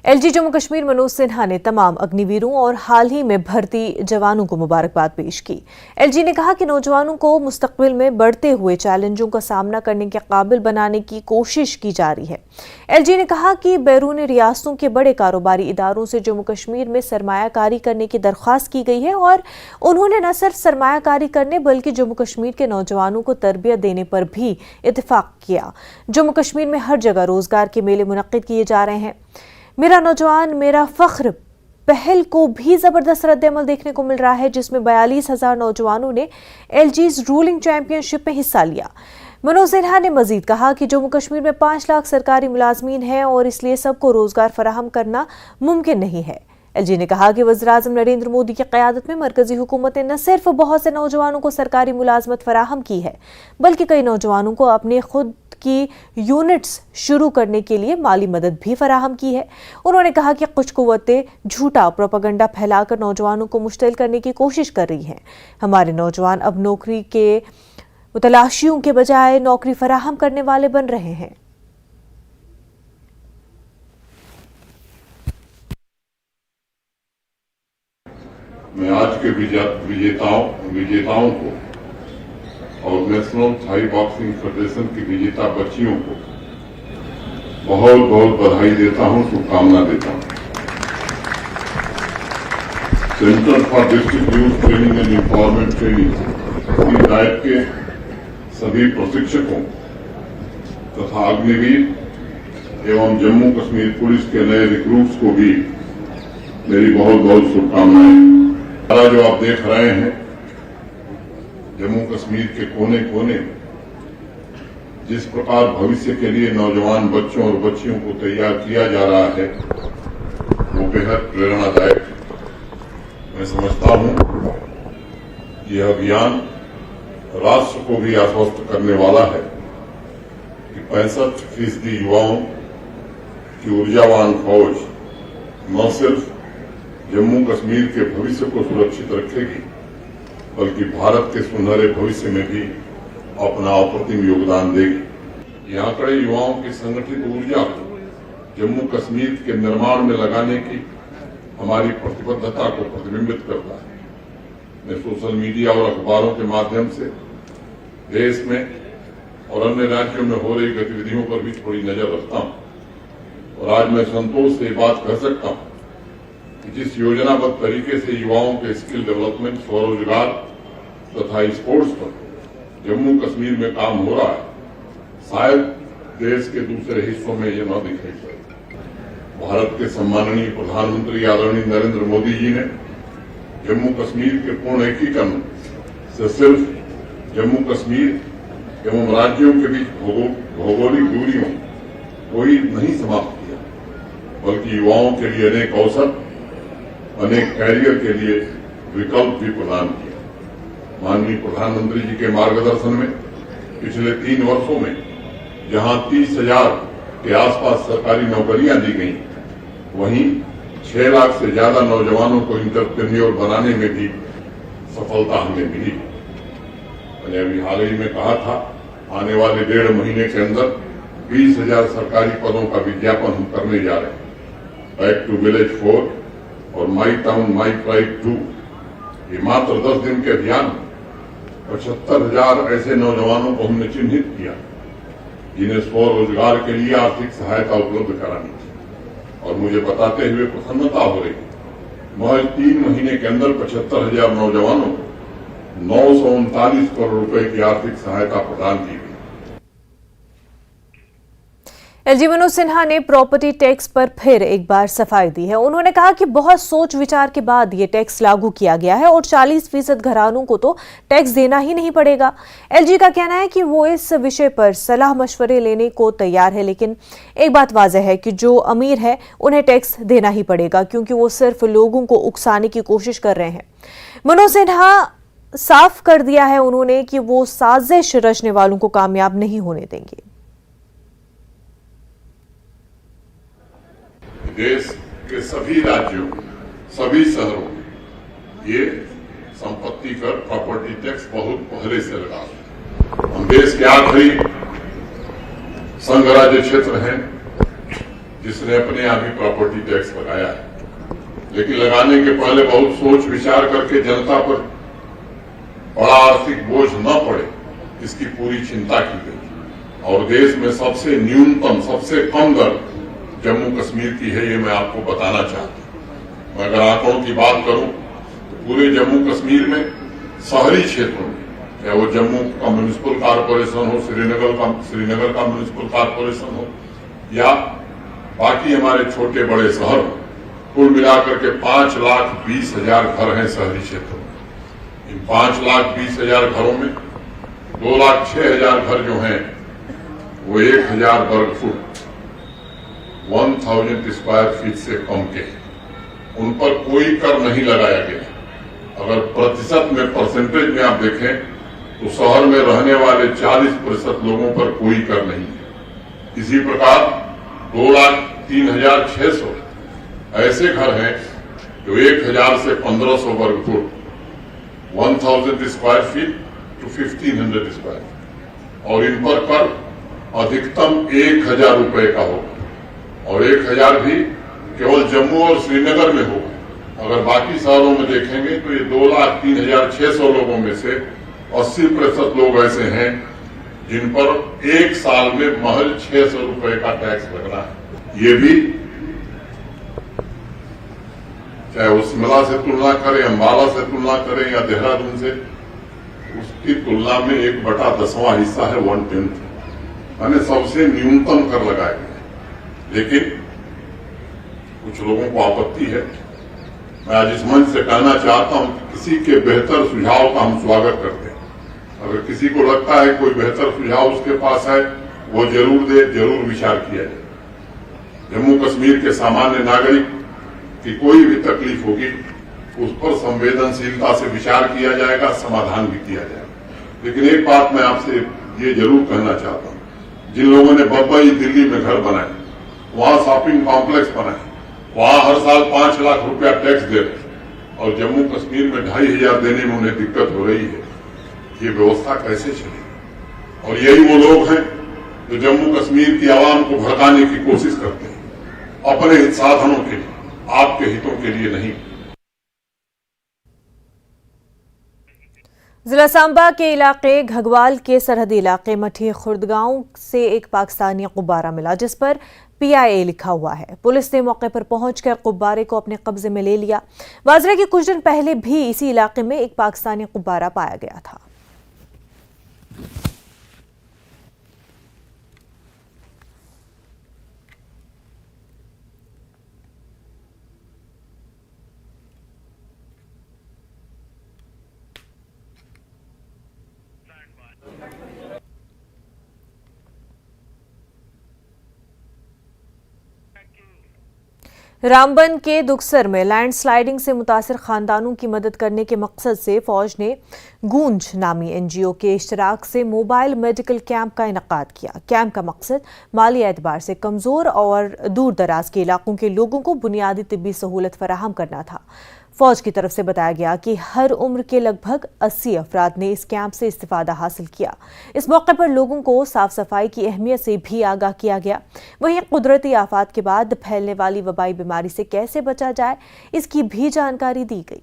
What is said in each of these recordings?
LG Jammu Kashmir Manoj Sinha ने तमाम अग्निवीरों और हाल ही में भर्ती जवानों को मुबारकबाद पेश की। एलजी ने कहा कि नौजवानों को मुस्तकबिल में बढ़ते हुए चैलेंजों का सामना करने के काबिल बनाने की कोशिश की जा रही है। एलजी ने कहा कि बैरूनी रियासतों के बड़े कारोबारी इदारों से जम्मू कश्मीर में सरमायाकारी करने की दरख्वास्त की गई है और उन्होंने न सिर्फ सरमायाकारी करने बल्कि जम्मू कश्मीर के नौजवानों को तरबियत देने पर भी इत्तेफाक किया। जम्मू कश्मीर में हर जगह रोजगार के मेले मुनक्किद किए जा रहे हैं। मेरा नौजवान मेरा फख्र पहल को भी जबरदस्त रद्द-ए-अमल देखने को मिल रहा है, जिसमें 42,000 नौजवानों ने एलजीज रूलिंग चैंपियनशिप में हिस्सा लिया। मनोज सिन्हा ने मजीद कहा कि जम्मू कश्मीर में 5 लाख सरकारी मुलाजमीन हैं और इसलिए सबको रोजगार फराहम करना मुमकिन नहीं है। एलजी ने कहा कि वज़ीर-ए-आज़म नरेंद्र मोदी की क़यादत में मरकजी हुकूमत ने न सिर्फ बहुत से नौजवानों को सरकारी मुलाजमत फराहम की है बल्कि कई नौजवानों को अपने खुद की यूनिट्स शुरू करने के लिए माली मदद भी फराहम की है। उन्होंने कहा कि कुछ कुव्वतें झूठा प्रोपेगेंडा फैलाकर नौजवानों को मुश्तिल करने की कोशिश कर रही हैं। हमारे नौजवान अब नौकरी के मुतलाशियों के बजाय नौकरी फराहम करने वाले बन रहे हैं। मैं आज के विजेताओं को और नेशनल थाई बॉक्सिंग फेडरेशन की विजेता बच्चियों को बहुत बहुत बधाई देता हूं, शुभकामना देता हूं। Centre for district youth training and empowerment training diet के सभी प्रशिक्षकों तथा अग्निवीर एवं जम्मू कश्मीर पुलिस के नए रिक्रूट्स को भी मेरी बहुत बहुत शुभकामनाएं। जो आप देख रहे हैं जम्मू कश्मीर के कोने कोने जिस प्रकार भविष्य के लिए नौजवान बच्चों और बच्चियों को तैयार किया जा रहा है वो बेहद प्रेरणादायक। मैं समझता हूं कि यह अभियान राष्ट्र को भी आश्वस्त करने वाला है कि 65% युवाओं की ऊर्जावान फौज न सिर्फ जम्मू कश्मीर के भविष्य को सुरक्षित रखेगी बल्कि भारत के सुनहरे भविष्य में भी अपना अप्रतिम योगदान देगी। यहाँ खड़े युवाओं की संगठित ऊर्जा को जम्मू कश्मीर के निर्माण में लगाने की हमारी प्रतिबद्धता को प्रतिबिंबित करता है। मैं सोशल मीडिया और अखबारों के माध्यम से देश में और अन्य राज्यों में हो रही गतिविधियों पर भी थोड़ी नजर रखता हूं और आज मैं संतोष से बात कह सकता हूं कि जिस योजनाबद्ध तरीके से युवाओं के स्किल डेवलपमेंट, स्वरोजगार तथा स्पोर्ट्स पर जम्मू कश्मीर में काम हो रहा है, शायद देश के दूसरे हिस्सों में ये न दिखाई पड़े। भारत के सम्माननीय प्रधानमंत्री आदरणीय नरेंद्र मोदी जी ने जम्मू कश्मीर के पूर्ण एकीकरण से सिर्फ जम्मू कश्मीर एवं राज्यों के बीच भौगोलिक दूरियों को ही नहीं समाप्त किया बल्कि युवाओं के लिए अनेक अवसर, अनेक कैरियर के लिए विकल्प भी प्रदान किया। माननीय प्रधानमंत्री जी के मार्गदर्शन में पिछले 3 वर्षों में जहां 30,000 के आसपास सरकारी नौकरियां दी गई, वहीं 6 लाख से ज्यादा नौजवानों को इंटरप्रेन्योर बनाने में भी सफलता हमें मिली। मैंने अभी हाल ही में कहा था, आने वाले 1.5 महीने के अंदर 20,000 सरकारी पदों का विज्ञापन हम करने जा रहे हैं। बैक टू विलेज 4 और माई टाउन माई प्राइड 2, ये मात्र 10 दिन के अभियान में 75,000 ऐसे नौजवानों को हमने चिन्हित किया जिन्हें स्वरोजगार के लिए आर्थिक सहायता उपलब्ध करानी थी और मुझे बताते हुए प्रसन्नता हो रही है। महज 3 महीने के अंदर 75,000 नौजवानों को 939 करोड़ रुपए की आर्थिक सहायता प्रदान की गई। एलजी मनोज सिन्हा ने प्रॉपर्टी टैक्स पर फिर एक बार सफाई दी है। उन्होंने कहा कि बहुत सोच विचार के बाद ये टैक्स लागू किया गया है और 40% घरानों को तो टैक्स देना ही नहीं पड़ेगा। एलजी का कहना है कि वो इस विषय पर सलाह मशवरे लेने को तैयार है, लेकिन एक बात वाज़ेह है कि जो अमीर है उन्हें टैक्स देना ही पड़ेगा क्योंकि वो सिर्फ लोगों को उकसाने की कोशिश कर रहे हैं। मनोज सिन्हा साफ कर दिया है उन्होंने कि वो साजिश रचने वालों को कामयाब नहीं होने देंगे। देश के सभी राज्यों, सभी शहरों में ये संपत्ति कर, प्रॉपर्टी टैक्स बहुत पहले से लगा। हम देश के आखिरी संघ राज्य क्षेत्र हैं जिसने अपने यहाँ भी प्रॉपर्टी टैक्स लगाया है, लेकिन लगाने के पहले बहुत सोच विचार करके जनता पर बड़ा आर्थिक बोझ न पड़े, इसकी पूरी चिंता की गई। और देश में सबसे न्यूनतम, सबसे कम दर जम्मू कश्मीर की है, ये मैं आपको बताना चाहता हूं। मैं अगर आंकड़ों की बात करूं तो पूरे जम्मू कश्मीर में शहरी क्षेत्रों में, चाहे वो जम्मू का म्युनिसिपल कॉर्पोरेशन हो, श्रीनगर का म्युनिसिपल कॉर्पोरेशन हो, या बाकी हमारे छोटे बड़े शहर, कुल मिलाकर के 5,20,000 घर हैं शहरी क्षेत्रों में। इन 5,20,000 घरों में 2,06,000 घर जो हैं वो 1,000 वर्ग फुट 1,000 स्क्वायर फीट से कम के, उन पर कोई कर नहीं लगाया गया। अगर प्रतिशत में, परसेंटेज में आप देखें तो शहर में रहने वाले 40% लोगों पर कोई कर नहीं है। इसी प्रकार 2,03,600 ऐसे घर हैं जो 1,000 से 1,500 वर्ग फुट 1,000 square feet to 1,500 square feet, और इन पर कर अधिकतम 1,000 रुपए का होगा, और 1,000 भी केवल जम्मू और श्रीनगर में होगा। अगर बाकी शहरों में देखेंगे तो ये 2,03,600 लोगों में से 80% लोग ऐसे हैं जिन पर एक साल में महज 600 रुपए का टैक्स लगना है। ये भी चाहे वो शिमला से तुलना करें, अम्बाला से तुलना करें या देहरादून से, उसकी तुलना में 1/10वां हिस्सा है, 1/10, यानी सबसे न्यूनतम कर लगाया गया। लेकिन कुछ लोगों को आपत्ति है। मैं आज इस मंच से कहना चाहता हूं कि किसी के बेहतर सुझाव का हम स्वागत करते हैं। अगर किसी को लगता है कोई बेहतर सुझाव उसके पास है, वो जरूर दे, जरूर विचार किया जाए। जम्मू कश्मीर के सामान्य नागरिक की कोई भी तकलीफ होगी उस पर संवेदनशीलता से विचार किया जाएगा, समाधान भी किया जाएगा। लेकिन एक बात मैं आपसे ये जरूर कहना चाहता हूं, जिन लोगों ने बम्बई, दिल्ली में घर बनाए, वहां शॉपिंग कॉम्प्लेक्स बनाए, वहां हर साल 5 लाख रुपया टैक्स दे रहे, और जम्मू कश्मीर में 2,500 देने में उन्हें दिक्कत हो रही है, ये व्यवस्था कैसे चलेगी? और यही वो लोग हैं जो जम्मू कश्मीर की आवाम को भड़काने की कोशिश करते हैं अपने हित साधनों के लिए, आपके हितों के लिए नहीं। जिला सांबा के इलाके घगवाल के सरहदी इलाके मठी खुर्द गांव से एक पाकिस्तानी गुब्बारा मिला जिस पर PIA लिखा हुआ है। पुलिस ने मौके पर पहुंचकर गुब्बारे को अपने कब्जे में ले लिया। वाजरा के कुछ दिन पहले भी इसी इलाके में एक पाकिस्तानी गुब्बारा पाया गया था। रामबन के दुक्सर में लैंडस्लाइडिंग से मुतासिर खानदानों की मदद करने के मकसद से फौज ने गूंज नामी NGO के इश्तराक से मोबाइल मेडिकल कैंप का इनेकाद किया। कैंप का मकसद माली एतबार से कमजोर और दूर दराज के इलाकों के लोगों को बुनियादी तिब्बी सहूलत फराहम करना था। फौज की तरफ से बताया गया कि हर उम्र के लगभग 80 अफराद ने इस कैंप से इस्तिफादा हासिल किया। इस मौके पर लोगों को साफ सफाई की अहमियत से भी आगाह किया गया। वहीं कुदरती आफात के बाद फैलने वाली वबाई बीमारी से कैसे बचा जाए, इसकी भी जानकारी दी गई।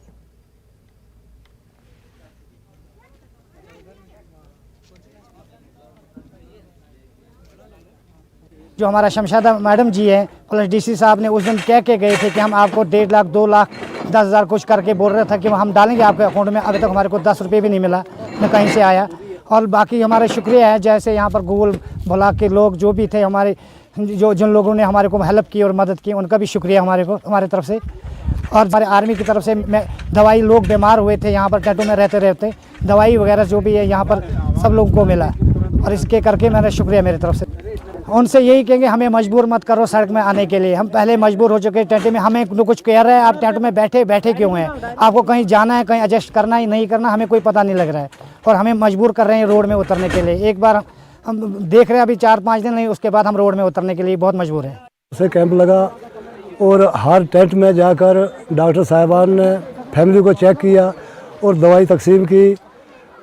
जो हमारा शमशादा मैडम जी हैं, प्लस DC साहब ने उस दिन कह के गए थे कि हम आपको 1.5 लाख 2 लाख 10,000 कुछ करके बोल रहा था कि हम डालेंगे आपके अकाउंट में। अभी तक हमारे को 10 रुपये भी नहीं मिला, न कहीं से आया। और बाकी हमारा शुक्रिया है, जैसे यहाँ पर गूगल भला के लोग जो भी थे हमारे, जिन लोगों ने हमारे को हेल्प की और मदद की, उनका भी शुक्रिया हमारे तरफ से। और हमारे आर्मी की तरफ से दवाई, लोग बीमार हुए थे यहाँ पर टेंटों में रहते दवाई वगैरह जो भी है यहाँ पर सब लोगों को मिला, और इसके करके मैंने शुक्रिया मेरी तरफ से। उनसे यही कहेंगे हमें मजबूर मत करो सड़क में आने के लिए। हम पहले मजबूर हो चुके टेंट में, हमें कुछ कह रहे हैं आप टेंट में बैठे क्यों हैं? आपको कहीं जाना है, कहीं एडजस्ट करना है नहीं करना, हमें कोई पता नहीं लग रहा है, और हमें मजबूर कर रहे हैं रोड में उतरने के लिए। एक बार हम देख रहे हैं अभी 4-5 दिन नहीं, उसके बाद हम रोड में उतरने के लिए बहुत मजबूर हैं। उसे कैंप लगा और हर टेंट में जाकर डॉक्टर साहिबान ने फैमिली को चेक किया और दवाई तकसीम की,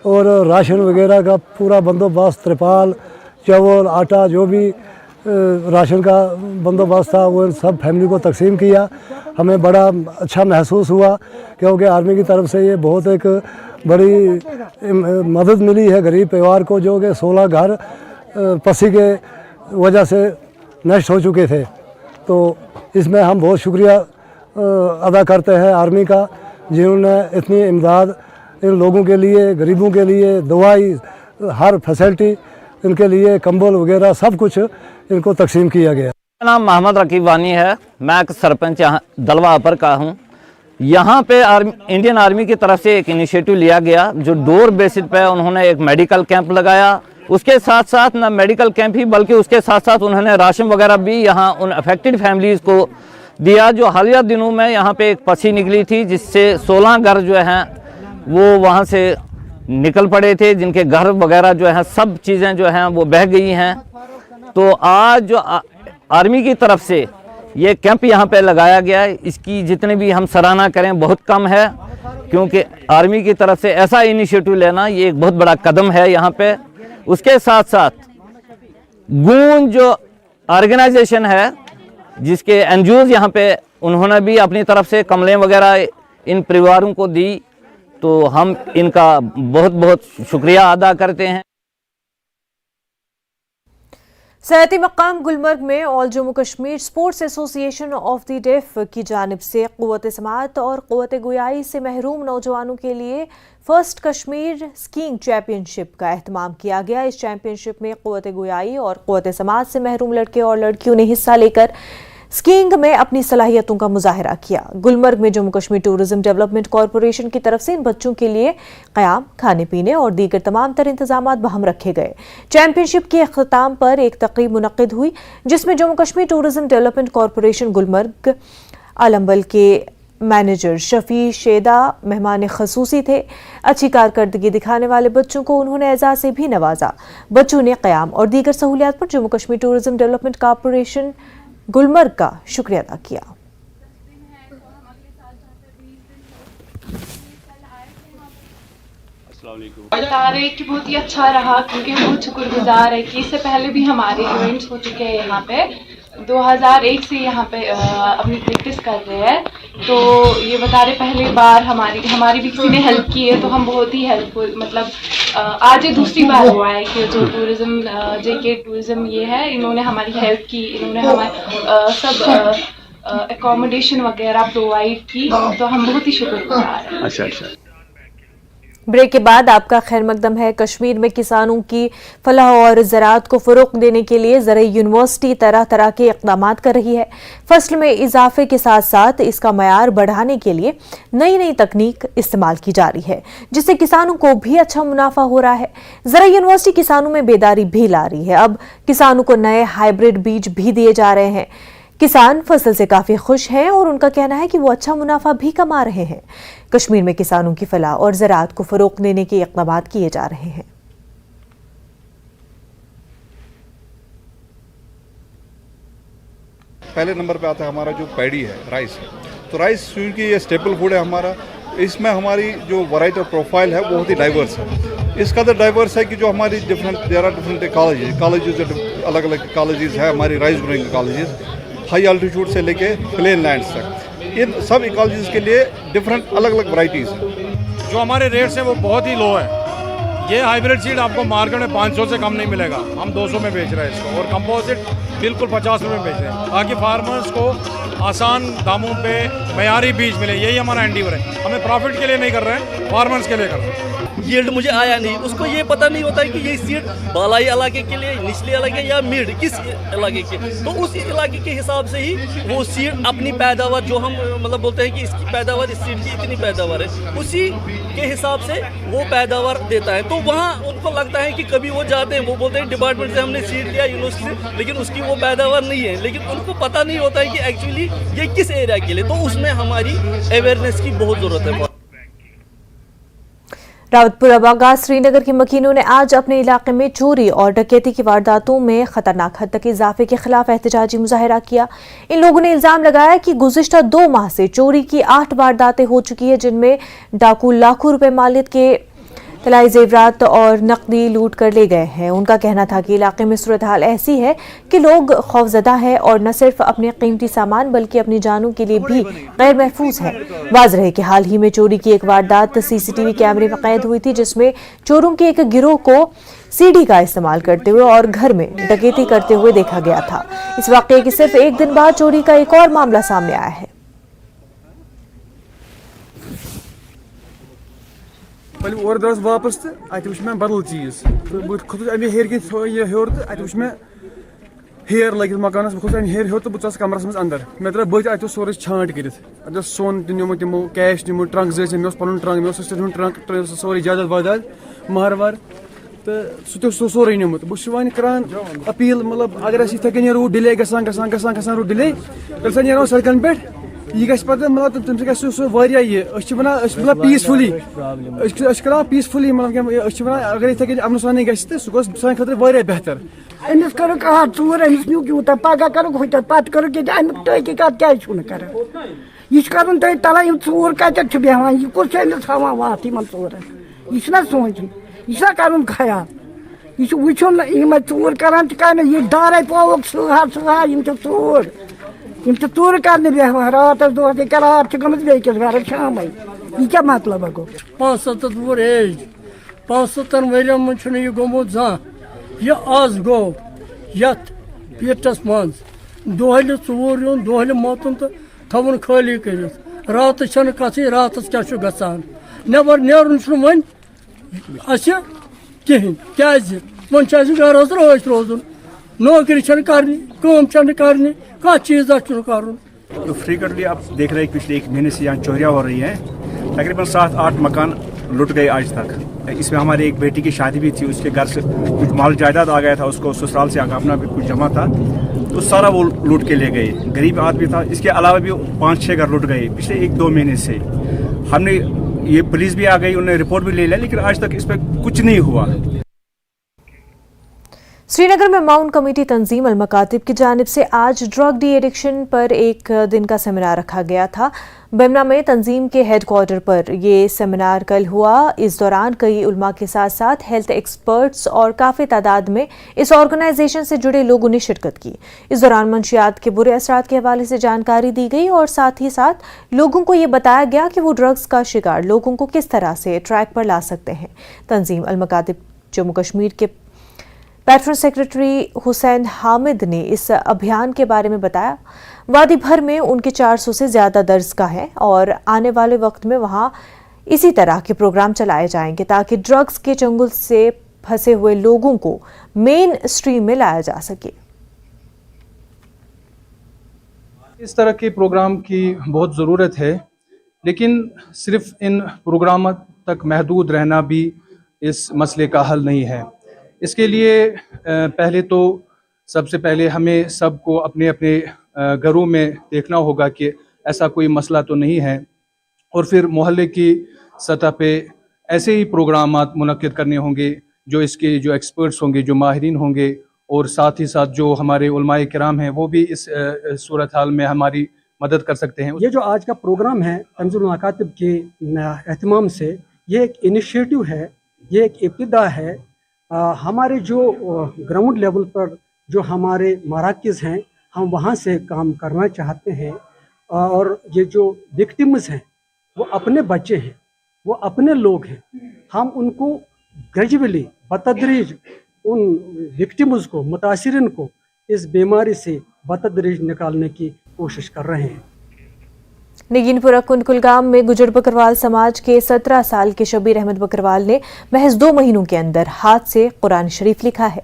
और राशन वगैरह का पूरा बंदोबस्त, त्रिपाल, चावल, आटा जो भी राशन का बंदोबस्त था वो सब फैमिली को तकसीम किया। हमें बड़ा अच्छा महसूस हुआ क्योंकि आर्मी की तरफ से ये बहुत एक बड़ी मदद मिली है गरीब परिवार को, जो कि 16 घर पसी के वजह से नष्ट हो चुके थे। तो इसमें हम बहुत शुक्रिया अदा करते हैं आर्मी का, जिन्होंने इतनी इमदाद इन लोगों के लिए, गरीबों के लिए, दवाई, हर फैसिलिटी इनके लिए, कंबल वगैरह सब कुछ इनको तकसीम किया गया। मेरा नाम मोहम्मद रकीब वानी है, मैं एक सरपंच यहाँ दलवा अपर का हूँ। यहाँ पे इंडियन आर्मी की तरफ से एक इनिशिएटिव लिया गया जो डोर बेसिस पे उन्होंने एक मेडिकल कैंप लगाया। उसके साथ साथ न मेडिकल कैंप ही बल्कि उसके साथ साथ उन्होंने राशन वगैरह भी यहाँ उन अफेक्टेड फैमिलीज़ को दिया। जो हालिया दिनों में यहाँ पे एक पसी निकली थी जिससे 16 घर जो हैं वो वहाँ से निकल पड़े थे, जिनके घर वगैरह जो हैं सब चीज़ें जो हैं वो बह गई हैं। तो आज जो आर्मी की तरफ से ये कैंप यहाँ पे लगाया गया है, इसकी जितने भी हम सराहना करें बहुत कम है, क्योंकि आर्मी की तरफ से ऐसा इनिशिएटिव लेना ये एक बहुत बड़ा कदम है यहाँ पे। उसके साथ साथ गूंज जो ऑर्गेनाइजेशन है जिसके एनजीओज यहाँ पे उन्होंने भी अपनी तरफ से कमलें वगैरह इन परिवारों को दी, तो हम इनका बहुत बहुत शुक्रिया अदा करते हैं। सयाती मकाम गुलमर्ग में All Jammu Kashmir Sports Association of the Deaf की जानिब से क़ुव्वत समाअत और क़ुव्वत गोयाई से महरूम नौजवानों के लिए फर्स्ट कश्मीर स्कीइंग चैंपियनशिप का एहतमाम किया गया। इस चैंपियनशिप में क़ुव्वत गोयाई और क़ुव्वत समाअत से महरूम लड़के और लड़कियों ने हिस्सा लेकर स्कीइंग में अपनी सलाहियतों का मुजाहरा किया। गुलमर्ग में Jammu Kashmir tourism development corporation की तरफ से इन बच्चों के लिए क़याम, खाने पीने और दीगर तमाम तर इंतजाम बहम रखे गए। चैंपियनशिप के अख्ताम पर एक तकरीब मुनक्किद हुई जिसमें Jammu Kashmir tourism development corporation Gulmarg आलमबल के मैनेजर शफी शेदा मेहमान खसूसी थे। अच्छी कारकर्दगी दिखाने वाले बच्चों को उन्होंने एजाज से भी नवाजा। बच्चों ने क़याम और दीगर सहूलियात पर Jammu Kashmir tourism development corporation Gulmarg का शुक्रिया अदा किया। बता रहे कि बहुत ही अच्छा रहा, क्योंकि हम बहुत शुक्रगुजार है कि इससे पहले भी हमारे इवेंट्स हो चुके हैं यहाँ पे। 2001 से यहाँ पे अपनी प्रैक्टिस कर रहे हैं। तो ये बता रहे पहली बार हमारी भी किसी ने हेल्प की है, तो हम बहुत ही हेल्पफुल, मतलब आज ये दूसरी बार हुआ है कि जो टूरिज्म जेके टूरिज्म ये है, इन्होंने हमारी हेल्प की, इन्होंने हमारे सब एकोमोडेशन वगैरह प्रोवाइड की, तो हम बहुत ही शुक्रगुजार हैं। अच्छा। ब्रेक के बाद आपका खैर मकदम है। कश्मीर में किसानों की फलाह और ज़राअत को फ़रोग़ देने के लिए ज़राई यूनिवर्सिटी तरह तरह के इक़दामात कर रही है। फसल में इजाफे के साथ साथ इसका मयार बढ़ाने के लिए नई नई तकनीक इस्तेमाल की जा रही है, जिससे किसानों को भी अच्छा मुनाफा हो रहा है। ज़राई यूनिवर्सिटी किसानों में बेदारी भी ला रही है। अब किसानों को नए हाइब्रिड बीज भी दिए जा रहे हैं। किसान फसल से काफी खुश हैं और उनका कहना है कि वो अच्छा मुनाफा भी कमा रहे हैं। कश्मीर में किसानों की फलाह और ज़राअत को फ़रोग़ देने के इक़दामात किए जा रहे हैं। पहले नंबर पे आता है हमारा जो पैडी है, राइस है। तो राइस क्योंकि ये स्टेपल फूड है हमारा, इसमें हमारी जो वैरायटी और प्रोफाइल है वो बहुत ही डाइवर्स है। इसका तो डाइवर्स है कि जो हमारी देयर आर डिफरेंट कॉलेजेस अलग अलग कॉलेजेस है हमारी rice growing colleges, high altitude से लेके प्लेन लैंड्स तक। इन सब कॉलेजेस के लिए डिफरेंट अलग अलग वैरायटीज़ हैं। जो हमारे रेट्स हैं वो बहुत ही लो है। ये हाइब्रिड सीड आपको मार्केट में 500 से कम नहीं मिलेगा, हम 200 में बेच रहे हैं इसको, और कंपोजिट बिल्कुल 50 रुपये में बेच रहे हैं, ताकि फार्मर्स को आसान दामों पे मयारी बीज मिले। यही हमारा एंडीवर है। हमें प्रॉफिट के लिए नहीं कर रहे हैं, फार्मर्स के लिए कर रहे हैं। यील्ड मुझे आया नहीं, उसको ये पता नहीं होता है कि ये सीड बालाई इलाके के लिए, निचले इलाके या मिड किस इलाके के, तो उस इलाके के हिसाब से ही वो सीड अपनी पैदावार, जो हम मतलब बोलते हैं कि इसकी पैदावार, इस सीड की इतनी पैदावार है, उसी के हिसाब से वो पैदावार देता है। तो वहाँ उनको लगता है कि कभी वो जाते हैं, वो बोलते हैं डिपार्टमेंट से हमने सीड लिया यूनिवर्सिटी से, लेकिन उसकी वो पैदावार नहीं है, लेकिन उनको पता नहीं होता है कि एक्चुअली ये किस एरिया के लिए। तो उसमें हमारी अवेयरनेस की बहुत ज़रूरत है। रावतपुरा बागा श्रीनगर के मकीनों ने आज अपने इलाके में चोरी और डकैती की वारदातों में खतरनाक हद तक इजाफे के खिलाफ एहतजाजी मुजाहरा किया। इन लोगों ने इल्जाम लगाया कि गुज़िश्ता 2 माह से चोरी की 8 वारदातें हो चुकी है, जिनमें डाकू लाखों रुपए मालियत के तलाई जेवरात और नकदी लूट कर ले गए हैं। उनका कहना था कि इलाके में सूरत हाल ऐसी है कि लोग खौफजदा है और न सिर्फ अपने कीमती सामान बल्कि अपनी जानों के लिए भी गैर महफूज है। वाज़ रहे कि हाल ही में चोरी की एक वारदात सीसीटीवी कैमरे में कैद हुई थी, जिसमें चोरों के एक गिरोह को सीडी का इस्तेमाल करते हुए और घर में डकैती करते हुए देखा गया था। इस वाकये के सिर्फ एक दिन बाद चोरी का एक और मामला सामने आया है। और दस वापस तो अत वो मे बदल चीज बह खोस अमे हेर कन हेर तो अत वो हेर लगित मकानस बह अमे हेर तो बस कमरस मज अंदर मे द्रा बच अत सोरे छांट कर सोन निमो तमो कैश निमो ट्रंक जैसे मे पन ट्रंक मे ट्रंक सोरे जायदाद वायदाद महर वर तो सह सोरे निमुत बह वन करान अपील मतलब अगर इथे कन रूट डिले गसान रूट डिले तेल नो सड़कन पे यह गि पे मतलब तम सह वन पीसफुली करान पीसफुली मतलब अगर इथे कन अमन सानी गि सह सान खतर बेहतर अमिस कर चूर अमिस न्यू यूत पगह कर पे कर अमुक तहकीकत क्या कर यह कर तला चूर कत बेहान यह कुछ अमिस हावान वत इन चूरन यह सोचन यह कर ख्याल यह वुन यम चूर करान यह दारे पोवक सहा चूर चूर कर बेहान रात दोह रात गमत बेकिस घर शाम यह क्या मतलब गो 75 एज 75 वरियन मन यह गोमुत जा यह आज गो यथ पीटस मज दोहल चूर यून दोहल मतन तो थवन खाली कर रात कथ रात क्या गसान नबर नेरन वन कहें क्या वन घर रोज रोजन नौकरी कर कह चीज कर। तो फ्रीक्वेंटली आप देख रहे हैं पिछले एक महीने से यहाँ चोरियाँ हो रही हैं। तकरीबन 7-8 मकान लुट गए आज तक। इसमें हमारी एक बेटी की शादी भी थी, उसके घर से कुछ माल जायदाद आ गया था, उसको ससुराल से अपना भी कुछ जमा था तो सारा वो लूट के ले गए। गरीब आदमी था, इसके अलावा भी 5-6 घर लुट गए पिछले 1-2 महीने से। हमने ये पुलिस भी आ गई, उन्होंने रिपोर्ट भी ले लिया, लेकिन आज तक इस पर कुछ नहीं हुआ। श्रीनगर में माउंट कमेटी तंजीम अल मकातिब की जानिब से आज ड्रग डी एडिक्शन पर एक दिन का सेमिनार रखा गया था। बेमना में तंजीम के हेडक्वार्टर पर ये सेमिनार कल हुआ। इस दौरान कई उलमा के साथ साथ हेल्थ एक्सपर्ट्स और काफ़ी तादाद में इस ऑर्गेनाइजेशन से जुड़े लोगों ने शिरकत की। इस दौरान मंशियात के बुरे असरात के हवाले से जानकारी दी गई और साथ ही साथ लोगों को ये बताया गया कि वो ड्रग्स का शिकार लोगों को किस तरह से ट्रैक पर ला सकते हैं। तंजीम अल मकातिब जम्मू कश्मीर के पैट्रन सेक्रेटरी हुसैन हामिद ने इस अभियान के बारे में बताया। वादी भर में उनके 400 से ज़्यादा दरसगाह हैं और आने वाले वक्त में वहाँ इसी तरह के प्रोग्राम चलाए जाएंगे ताकि ड्रग्स के चंगुल से फंसे हुए लोगों को मेन स्ट्रीम में लाया जा सके। इस तरह के प्रोग्राम की बहुत ज़रूरत है, लेकिन सिर्फ इन प्रोग्राम तक महदूद रहना भी इस मसले का हल नहीं है। इसके लिए पहले तो सबसे पहले हमें सबको अपने अपने घरों में देखना होगा कि ऐसा कोई मसला तो नहीं है, और फिर मोहल्ले की सतह पे ऐसे ही प्रोग्राम मुनक्किद करने होंगे जो इसके जो एक्सपर्ट्स होंगे, जो माहिरीन होंगे, और साथ ही साथ जो हमारे उलमाए किराम हैं वो भी इस सूरत हाल में हमारी मदद कर सकते हैं। ये जो आज का प्रोग्राम है तंजीम मकातिब के एहतमाम से, ये एक इनिशिएटिव है, ये एक इब्तिदा है। हमारे जो ग्राउंड लेवल पर जो हमारे मराकज़ हैं, हम वहाँ से काम करना चाहते हैं, और ये जो विक्टिम्स हैं वो अपने बच्चे हैं, वो अपने लोग हैं। हम उनको ग्रेजुअली बतदरीज उन विक्टिम्स को, मुतासिरिन को इस बीमारी से बतदरीज निकालने की कोशिश कर रहे हैं। नगीनपुरा कुलगाम में गुजर बकरवाल समाज के 17 साल के शबीर अहमद बकरवाल ने महज 2 महीनों के अंदर हाथ से कुरान शरीफ लिखा है।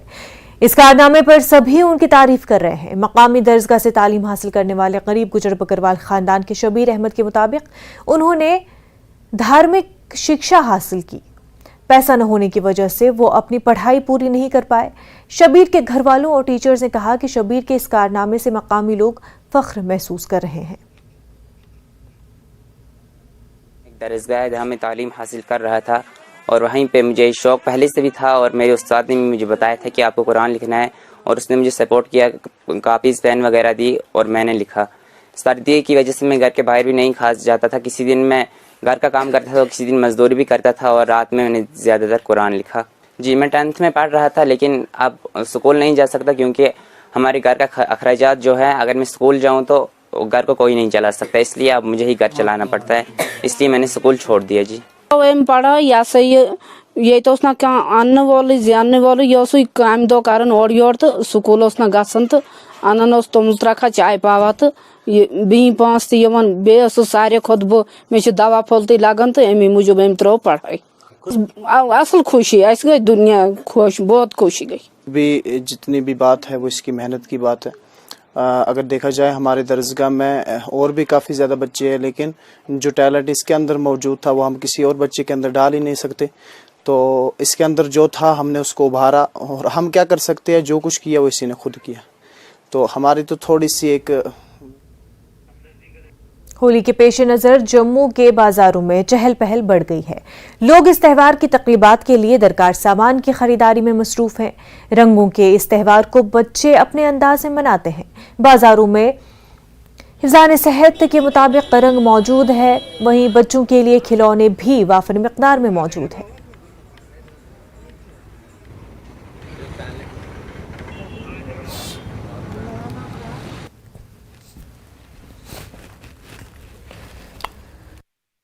इस कारनामे पर सभी उनकी तारीफ कर रहे हैं। मकामी दर्जगाह से तालीम हासिल करने वाले गरीब गुजर बकरवाल खानदान के शबीर अहमद के मुताबिक उन्होंने धार्मिक शिक्षा हासिल की। पैसा न होने की वजह से वो अपनी पढ़ाई पूरी नहीं कर पाए। शबीर के घर वालों और टीचर्स ने कहा कि शबीर के इस कारनामे से मकामी लोग फख्र महसूस कर रहे हैं। दरसगाह में तालीम हासिल कर रहा था और वहीं पे मुझे शौक़ पहले से भी था, और मेरे उस्ताद ने मुझे बताया था कि आपको कुरान लिखना है, और उसने मुझे सपोर्ट किया, कापीज़ पेन वगैरह दी और मैंने लिखा। सर्दी की वजह से मैं घर के बाहर भी नहीं खास जाता था। किसी दिन मैं घर का काम करता था तो किसी दिन मजदूरी भी करता था और रात में मैंने ज़्यादातर कुरान लिखा। जी मैं 10th में पढ़ रहा था, लेकिन अब स्कूल नहीं जा सकता क्योंकि हमारे घर का अखराजात जो है, अगर मैं स्कूल जाऊँ तो घर को कोई नहीं चला सकता, इसलिए अब मुझे ही घर चलाना पड़ता है, इसलिए मैंने स्कूल छोड़ दिया। जी पढ़ा या से ये तो उसना क्या आने वाले जानने वाले यो सो काम दो कारण और योर तो स्कूल उसना गसन तो अनन तुम रखा चाय पावा तो ये बी पांच तो यमन बे सारे खुद बो मे दवा फलती लगन तो अमी मूजूब अम त्रो पढ़ाई असल खुशी ऐसी गई दुनिया खुश, बहुत खुशी गई। भी जितनी भी बात है वो इसकी मेहनत की बात है। अगर देखा जाए हमारे दरसगाह में और भी काफ़ी ज़्यादा बच्चे हैं, लेकिन जो टैलेंट इसके अंदर मौजूद था वो हम किसी और बच्चे के अंदर डाल ही नहीं सकते। तो इसके अंदर जो था हमने उसको उभारा, और हम क्या कर सकते हैं, जो कुछ किया वो इसी ने खुद किया। तो हमारी तो थोड़ी सी एक होली के पेश नज़र जम्मू के बाजारों में चहल पहल बढ़ गई है। लोग इस त्यौहार की तकरीबात के लिए दरकार सामान की खरीदारी में मसरूफ हैं। रंगों के इस त्यौहार को बच्चे अपने अंदाज में मनाते हैं। बाजारों में हिफ्ज़ान सेहत के मुताबिक रंग मौजूद है, वहीं बच्चों के लिए खिलौने भी वाफिर मिकदार में मौजूद है।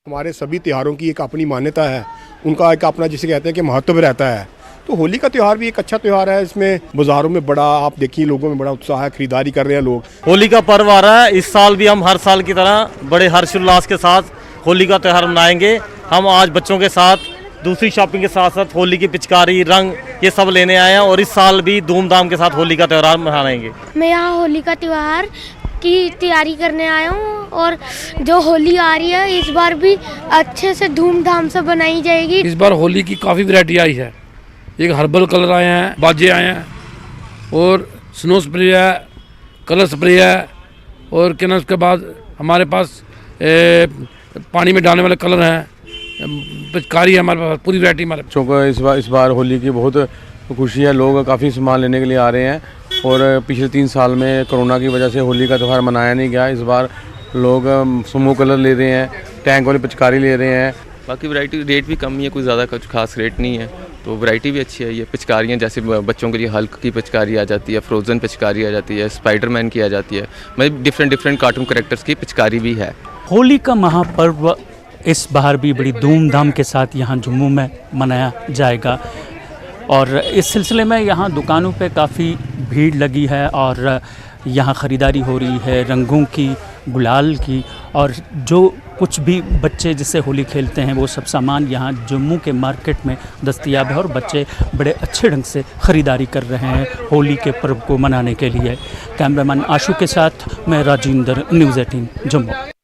हमारे सभी त्योहारों की एक अपनी मान्यता है, उनका एक अपना जिसे कहते हैं कि महत्व रहता है। तो होली का त्यौहार भी एक अच्छा त्यौहार है। इसमें बाजारों में बड़ा, आप देखिए, लोगों में बड़ा उत्साह है, खरीदारी कर रहे हैं लोग। होली का पर्व आ रहा है, इस साल भी हम हर साल की तरह बड़े हर्षोल्लास के साथ होली का त्यौहार मनाएंगे। हम आज बच्चों के साथ दूसरी शॉपिंग के साथ साथ होली की पिचकारी, रंग, ये सब लेने आए हैं और इस साल भी धूमधाम के साथ होली का त्यौहार मनाएंगे। मैं यहाँ होली का त्यौहार की तैयारी करने आया हूँ और जो होली आ रही है इस बार भी अच्छे से धूमधाम से बनाई जाएगी। इस बार होली की काफ़ी वैरायटी आई है। एक हर्बल कलर आए हैं, बाजे आए हैं, और स्नो स्प्रे है, कलर स्प्रे है, और क्या ना उसके बाद हमारे पास पानी में डालने वाले कलर हैं, पिचकारी है हमारे पास, पूरी वैरायटी हमारे बच्चों को इस बार होली की बहुत खुशी है। लोग काफ़ी सामान लेने के लिए आ रहे हैं और पिछले 3 साल में कोरोना की वजह से होली का त्यौहार मनाया नहीं गया। इस बार लोग समूह कलर ले रहे हैं, टैंक वाली पिचकारी ले रहे हैं। बाकी वैरायटी रेट भी कम ही है, कोई ज़्यादा कुछ खास रेट नहीं है, तो वैरायटी भी अच्छी है। ये पिचकारियाँ जैसे बच्चों के लिए हल्क की पिचकारी आ जाती है, फ्रोज़न पिचकारी आ जाती है, स्पाइडरमैन की आ जाती है, मतलब डिफरेंट कार्टून कैरेक्टर्स की पिचकारी भी है। होली का महापर्व इस बार भी बड़ी धूमधाम के साथ यहाँ जम्मू में मनाया जाएगा और इस सिलसिले में यहाँ दुकानों पे काफ़ी भीड़ लगी है और यहाँ ख़रीदारी हो रही है रंगों की, गुलाल की, और जो कुछ भी बच्चे जिससे होली खेलते हैं वो सब सामान यहाँ जम्मू के मार्केट में दस्तयाब है और बच्चे बड़े अच्छे ढंग से ख़रीदारी कर रहे हैं होली के पर्व को मनाने के लिए। कैमरामैन आशु के साथ मैं राजेंद्र, न्यूज़ 18 जम्मू।